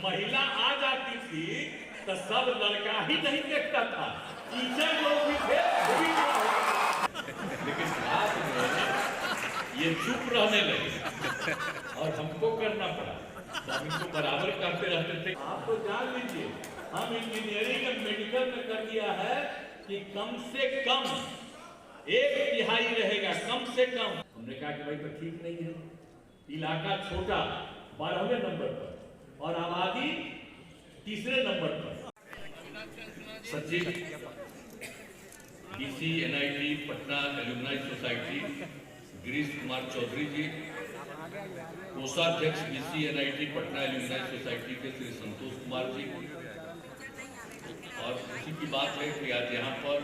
महिला आ जाती थी तो सब लड़का ही नहीं देखता था, टीचर लोग भी थे, लेकिन बाद में ये चुप रहने लगे और हमको करना पड़ा, तो हम इनको बराबर करते रहते थे। आप तो जान लीजिए, हम इंजीनियरिंग और मेडिकल में कर दिया है कि कम से कम 1/3 रहेगा, कम से कम। हमने कहा कि भाई तो ठीक नहीं है, इलाका छोटा 12वें नंबर पर और आबादी 3रे नंबर पर। सचिव DC NIT Patna alumni society Girish Kumar Chaudhary ji, कोषाध्यक्ष BC NIT Patna alumni society के श्री संतोष कुमार जी। और खुशी की बात है कि आज यहाँ पर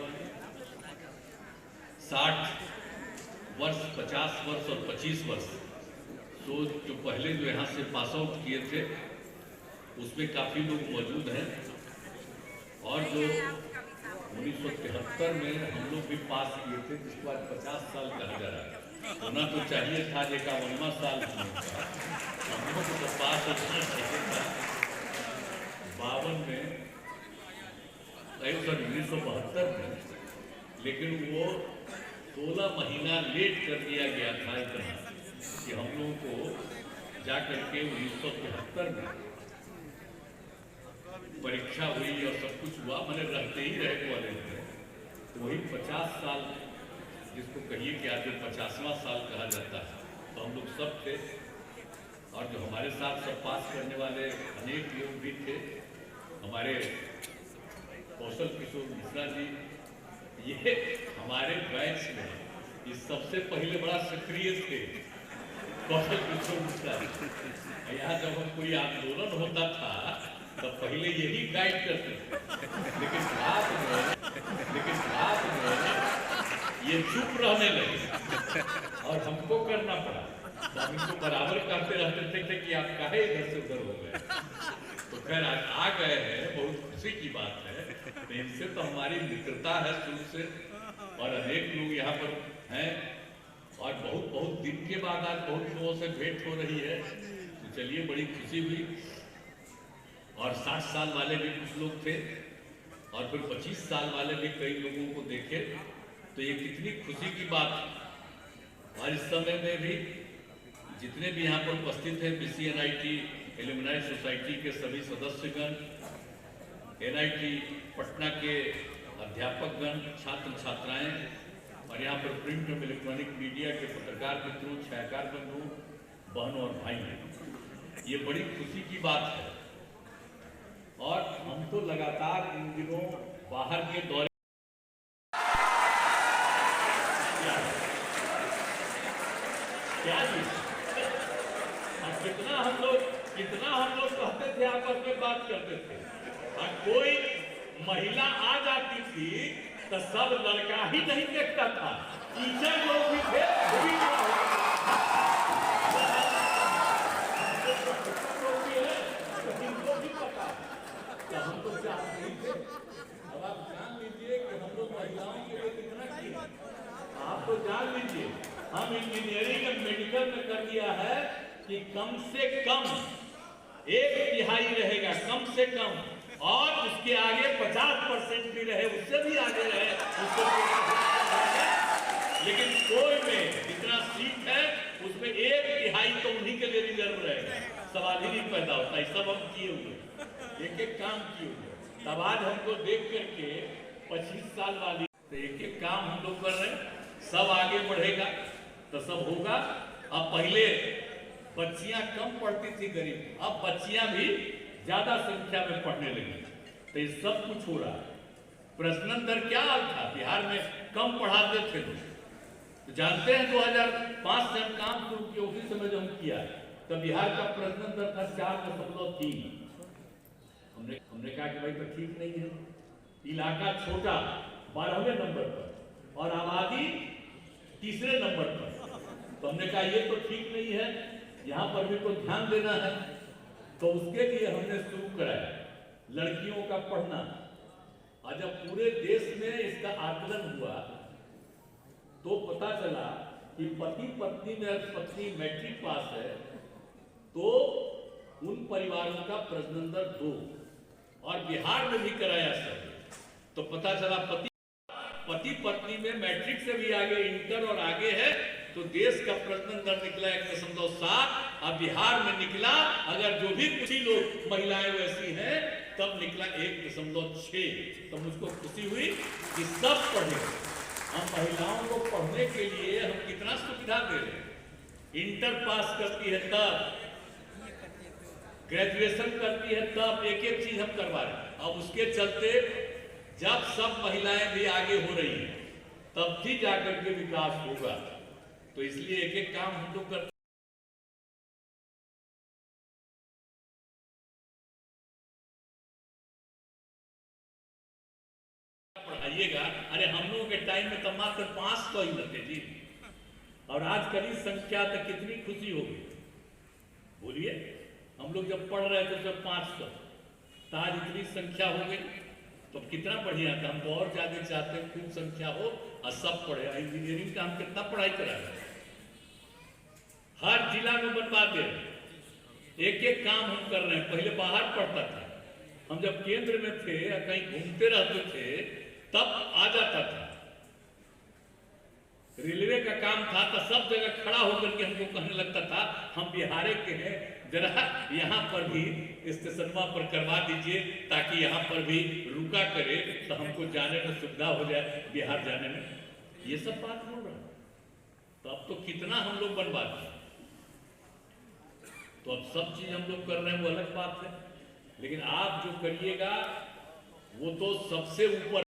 60 वर्ष, 50 वर्ष और 25 वर्ष तो जो पहले जो यहाँ से पास आउट किए थे उसमें काफ़ी लोग मौजूद हैं, और जो 1973 में हम लोग भी पास किए थे, जिसके बाद 50 साल कहा जा रहा है। होना तो चाहिए था 51वां साल हम लोग को तो पास होना चाहिए था 52 में, 1972 में, लेकिन वो 16 महीना लेट कर दिया गया था इतना कि हम लोगों को जा करके 1973 में परीक्षा हुई और सब कुछ हुआ, मैंने रहते ही रहे कॉलेज में। तो वही 50 साल जिसको कहिए कि आज 50वां साल कहा जाता है, तो हम लोग सब थे, और जो हमारे साथ सब पास करने वाले अनेक लोग भी थे। हमारे कौशल किशोर मिश्रा जी, ये हमारे बैच में ये सबसे पहले बड़ा सक्रिय थे, कौशल किशोर मिश्रा जी। यहाँ जब हम कोई आंदोलन होता था तो पहले यही गाइड करते थे, लेकिन बाद में ये चुप रहने लगे और हमको करना पड़ा, तो हम इनको बराबर करते रहते थे कि आप काहे इधर से उधर हो गए। तो खैर आज आ गए हैं, बहुत खुशी की बात है। तो इनसे तो हमारी मित्रता है शुरू से, और अनेक लोग यहाँ पर हैं, और बहुत बहुत दिन के बाद आज बहुत लोगों से भेंट हो रही है, तो चलिए बड़ी खुशी हुई। और 60 साल वाले भी कुछ लोग थे, और फिर 25 साल वाले भी कई लोगों को देखे, तो ये कितनी खुशी की बात है। और इस समय में भी जितने भी यहाँ पर उपस्थित हैं, बीसी एनआईटी एल्यूमनाई सोसाइटी के सभी सदस्यगण, एनआईटी पटना के अध्यापकगण, छात्र छात्राएं, और यहाँ पर प्रिंट और इलेक्ट्रॉनिक मीडिया के पत्रकार मित्रों, छायाकार बंधु, बहनों और भाई, ये बड़ी खुशी की बात है। और हम तो लगातार इन दिनों बाहर के दौरे क्या कितना हम लोग कहते थे, आपस में बात करते थे, और कोई महिला आ जाती थी तो सब लड़का ही नहीं देखता था, टीचर लोग भी थे, तो हम तो चाहते नहीं थे। अब आप जान लीजिए कि हम लोग महिलाओं के लिए कितना किए। आप तो जान लीजिए, हम इंजीनियरिंग और मेडिकल में कर दिया है कि कम से कम 1/3 रहेगा, कम से कम, और उसके आगे 50% भी रहे, उससे भी आगे रहे, उसको लेकिन कोई में जितना सीट है उसमें 1/3 तो उन्हीं के लिए रिजर्व रहेगा, सवाल ही नहीं पैदा होता। सब हम किए हुए, एक एक काम किए हुए। तब आज हमको देख करके 25 साल वाली, तो एक एक काम हम लोग कर रहे हैं, सब आगे बढ़ेगा तो सब होगा। अब पहले बच्चियां कम पढ़ती थी गरीब, अब बच्चियां भी ज्यादा संख्या में पढ़ने लगी, तो ये सब कुछ हो रहा है। प्रजनन दर क्या हाल था बिहार में, कम पढ़ाते थे लोग, तो जानते हैं 2005 से हम काम शुरू किए, उसी समय जो हम किया तो बिहार का प्रजनन दर था 4.3। हमने कहा कि भाई तो ठीक नहीं है, इलाका छोटा 12वें नंबर पर और आबादी 3रे नंबर पर। तो हमने कहा ये तो ठीक नहीं है, यहाँ पर भी तो ध्यान देना है। तो उसके लिए हमने शुरू कराया लड़कियों का पढ़ना, और जब पूरे देश में इसका आकलन हुआ तो पता चला कि पति पत्नी में पत्नी मैट्रिक पास है तो उन परिवारों परिवारों का प्रजनन दर 2, और बिहार में भी कराया सर्वे तो पता चला पति पत्नी में मैट्रिक से भी आगे, इंटर और आगे है, तो देश का प्रजनन दर निकला 1.7, और बिहार में निकला, अगर जो भी कुछ ही लोग महिलाएं वैसी हैं, तब निकला 1.6। तो मुझको खुशी हुई कि सब पढ़े। हम महिलाओं को पढ़ने के लिए हम कितना सुविधा दे रहे हैं। इंटर पास करती है तब, ग्रेजुएशन करती है तब, एक एक चीज हम करवा रहे हैं। अब उसके चलते जब सब महिलाएं भी आगे हो रही हैं, तब भी जाकर के विकास होगा। तो इसलिए एक एक काम हम लोग करते पढ़ाइएगा। अरे हम लोगों के टाइम में तो मात्र 500 ही लगते जी, और आज करीब संख्या तो कितनी खुशी होगी, बोलिए। हम लोग जब पढ़ रहे थे तो 500, तो आज इतनी संख्या हो गई, तो कितना बढ़िया था। हम तो और ज्यादा चाहते हैं खूब संख्या हो और सब पढ़े। इंजीनियरिंग का हम कितना पढ़ाई करा रहे हैं, हर जिला में बनवा दे, एक एक काम हम कर रहे हैं। पहले बाहर पढ़ता था, हम जब केंद्र में थे या कहीं घूमते रहते थे तब आ जाता था। रेलवे का काम था तो सब जगह खड़ा होकर के हमको कहने लगता था हम बिहार के हैं, जरा यहाँ पर भी स्टेशन पर करवा दीजिए ताकि यहाँ पर भी रुका करे तो हमको जाने में सुविधा हो जाए, बिहार जाने में। ये सब बात हो रहा है। तो अब तो कितना हम लोग बनवा दें, तो अब सब चीज हम लोग कर रहे हैं, वो अलग बात है। लेकिन आप जो करिएगा वो तो सबसे ऊपर